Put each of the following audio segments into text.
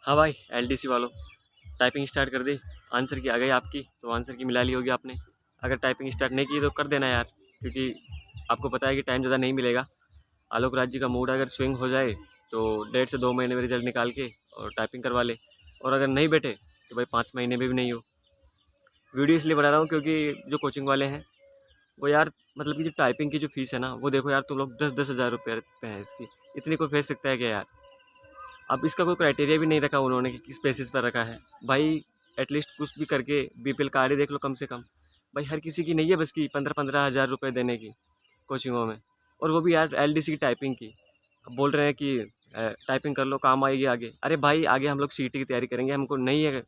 हाँ भाई, एलडीसी वालों, टाइपिंग स्टार्ट कर दी। आंसर की आ गई आपकी, तो आंसर की मिला ली होगी आपने। अगर टाइपिंग स्टार्ट नहीं की तो कर देना यार, क्योंकि आपको पता है कि टाइम ज़्यादा नहीं मिलेगा। आलोक राज जी का मूड अगर स्विंग हो जाए तो 1.5 से 2 महीने में रिजल्ट निकाल के और टाइपिंग करवा ले, और अगर नहीं बैठे तो भाई 5 महीने में भी नहीं हो। वीडियो इसलिए बना रहा हूँ क्योंकि जो कोचिंग वाले हैं वो यार, मतलब कि जो टाइपिंग की जो फीस है ना, वो देखो यार, तुम लोग 10-10 हज़ार रुपये पे है इसकी। इतनी कोई फेंच सकता है क्या यार? अब इसका कोई क्राइटेरिया भी नहीं रखा उन्होंने कि किस बेसिस पर रखा है। भाई एटलीस्ट कुछ भी करके बीपीएल कार्ड ही देख लो कम से कम। भाई हर किसी की नहीं है बस की 15-15 हज़ार रुपये देने की कोचिंगों में, और वो भी यार एलडीसी की टाइपिंग की। अब बोल रहे हैं कि टाइपिंग कर लो, काम आएगी आगे। अरे भाई आगे हम लोग सीटी की तैयारी करेंगे, हमको नहीं है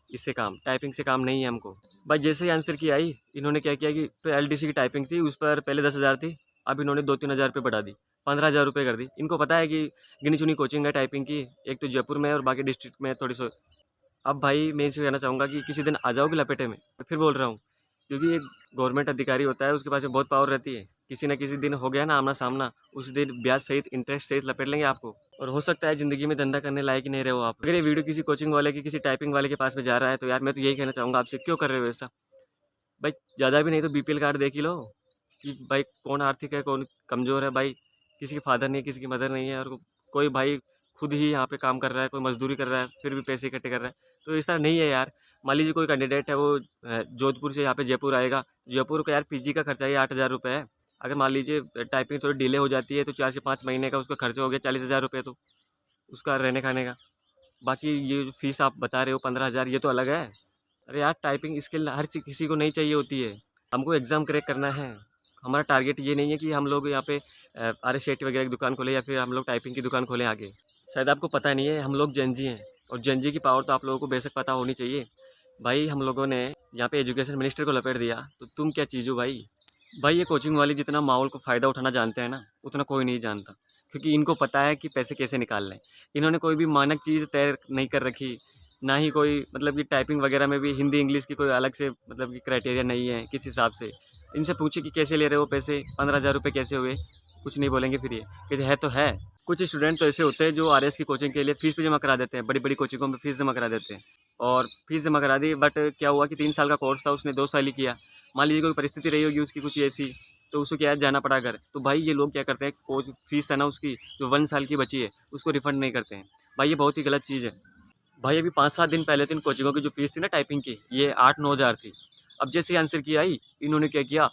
इससे काम, टाइपिंग से काम नहीं है हमको। भाई जैसे ही आंसर की आई, इन्होंने क्या किया कि तो एलडीसी की टाइपिंग थी, उस पर पहले 10 हज़ार थी, अब इन्होंने 2-3 हज़ार रुपये बढ़ा दी, 15 हज़ार रुपये कर दी। इनको पता है कि गिनी चुनी कोचिंग है टाइपिंग की, एक तो जयपुर में है और बाकी डिस्ट्रिक्ट में थोड़ी सो। अब भाई मैं इनसे कहना चाहूँगा कि किसी दिन आ जाओगे लपेटे में, मैं फिर बोल रहा हूँ, क्योंकि एक गवर्नमेंट अधिकारी होता है, उसके पास में बहुत पावर रहती है। किसी न किसी दिन हो गया ना आमना सामना, उस दिन ब्याज सहित इंटरेस्ट सहित लपेट लेंगे आपको, और हो सकता है ज़िंदगी में धंधा करने लायक ही नहीं रहे हो आप। अगर ये वीडियो किसी कोचिंग वाले की, किसी टाइपिंग वाले के पास में जा रहा है, तो यार मैं तो यही कहना चाहूँगा आपसे, क्यों कर रहे हो ऐसा? भाई ज़्यादा भी नहीं तो बीपीएल कार्ड देख ही लो कि भाई कौन आर्थिक है, कौन कमज़ोर है। भाई किसी के फादर नहीं है, किसी की मदर नहीं है, और कोई भाई खुद ही यहाँ पे काम कर रहा है, कोई मजदूरी कर रहा है, फिर भी पैसे इकट्ठे कर रहा है। तो ऐसा नहीं है यार। मान लीजिए कोई कैंडिडेट है, वो जोधपुर से यहाँ पे जयपुर आएगा। जयपुर का यार पीजी का खर्चा ही 8 हज़ार रुपये है। अगर मान लीजिए टाइपिंग थोड़ी डिले हो जाती है तो 4 से 5 महीने का उसका खर्चा हो गया 40 हज़ार रुपये, तो उसका रहने खाने का। बाकी ये जो फीस आप बता रहे हो 15 हज़ार, ये तो अलग है। अरे यार टाइपिंग स्किल हर चीज़ किसी को नहीं चाहिए होती है। हमको एग्ज़ाम क्रैक करना है। हमारा टारगेट ये नहीं है कि हम लोग यहाँ पे RSCT वगैरह की दुकान खोलें, या फिर हम लोग टाइपिंग की दुकान खोलें आगे। शायद आपको पता नहीं है, हम लोग जेनजी हैं, और जेनजी की पावर तो आप लोगों को बेशक पता होनी चाहिए। भाई हम लोगों ने यहाँ पे एजुकेशन मिनिस्टर को लपेट दिया, तो तुम क्या चीज़ हो भाई? भाई ये कोचिंग वाले जितना माहौल को फ़ायदा उठाना जानते हैं ना, उतना कोई नहीं जानता, क्योंकि इनको पता है कि पैसे कैसे निकालने हैं। इन्होंने कोई भी मानक चीज़ तय नहीं कर रखी, ना ही कोई, मतलब कि टाइपिंग वगैरह में भी हिंदी इंग्लिश की कोई अलग से, मतलब कि क्राइटेरिया नहीं है किस हिसाब से। इनसे पूछे कि कैसे ले रहे हो पैसे, 15 हज़ार रुपये कैसे हुए? कुछ नहीं बोलेंगे, फिर ये कहते है तो है। कुछ स्टूडेंट तो ऐसे होते हैं जो आरएस की कोचिंग के लिए फ़ीस भी जमा करा देते हैं, बड़ी बड़ी कोचिंगों में फ़ीस जमा करा देते हैं, और फीस जमा करा दी, बट क्या हुआ कि 3 साल का कोर्स था, उसने 2 साल ही किया। मान लीजिए कोई परिस्थिति रही होगी उसकी कुछ ऐसी, तो उसको क्या है, जाना पड़ा घर। तो भाई ये लोग क्या करते हैं, कोच फीस है ना उसकी, जो 1 साल की बची है, उसको रिफंड नहीं करते हैं। भाई ये बहुत ही गलत चीज़ है। भाई अभी 5-7 दिन पहले तो इन कोचिंगों की जो फीस थी ना टाइपिंग की, ये 8-9 हज़ार थी। अब जैसे ही आंसर की आई, इन्होंने क्या किया,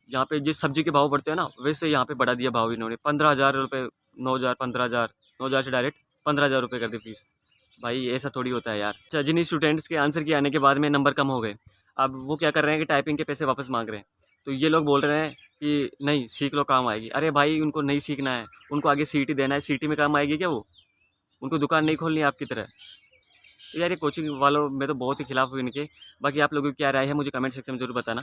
यहाँ पे जिस सब्जी के भाव बढ़ते हैं ना, वैसे यहाँ पे बढ़ा दिया भाव इन्होंने। 15 हज़ार रुपये, 9 हज़ार, 15 हज़ार, 9 हज़ार से डायरेक्ट 15 हज़ार रुपये कर दी फीस। भाई ऐसा थोड़ी होता है यार। अच्छा, जिन स्टूडेंट्स के आंसर के आने के बाद में नंबर कम हो गए, अब वो क्या कर रहे हैं कि टाइपिंग के पैसे वापस मांग रहे हैं। तो ये लोग बोल रहे हैं कि नहीं सीख लो, काम आएगी। अरे भाई उनको नहीं सीखना है, उनको आगे सीटी देना है। सीटी में काम आएगी क्या वो? उनको दुकान नहीं खोलनी है आपकी तरह। तो यार ये कोचिंग वालों, मैं तो बहुत ही खिलाफ हूँ इनके। बाकी आप लोगों की क्या राय है मुझे कमेंट सेक्शन में ज़रूर बताना।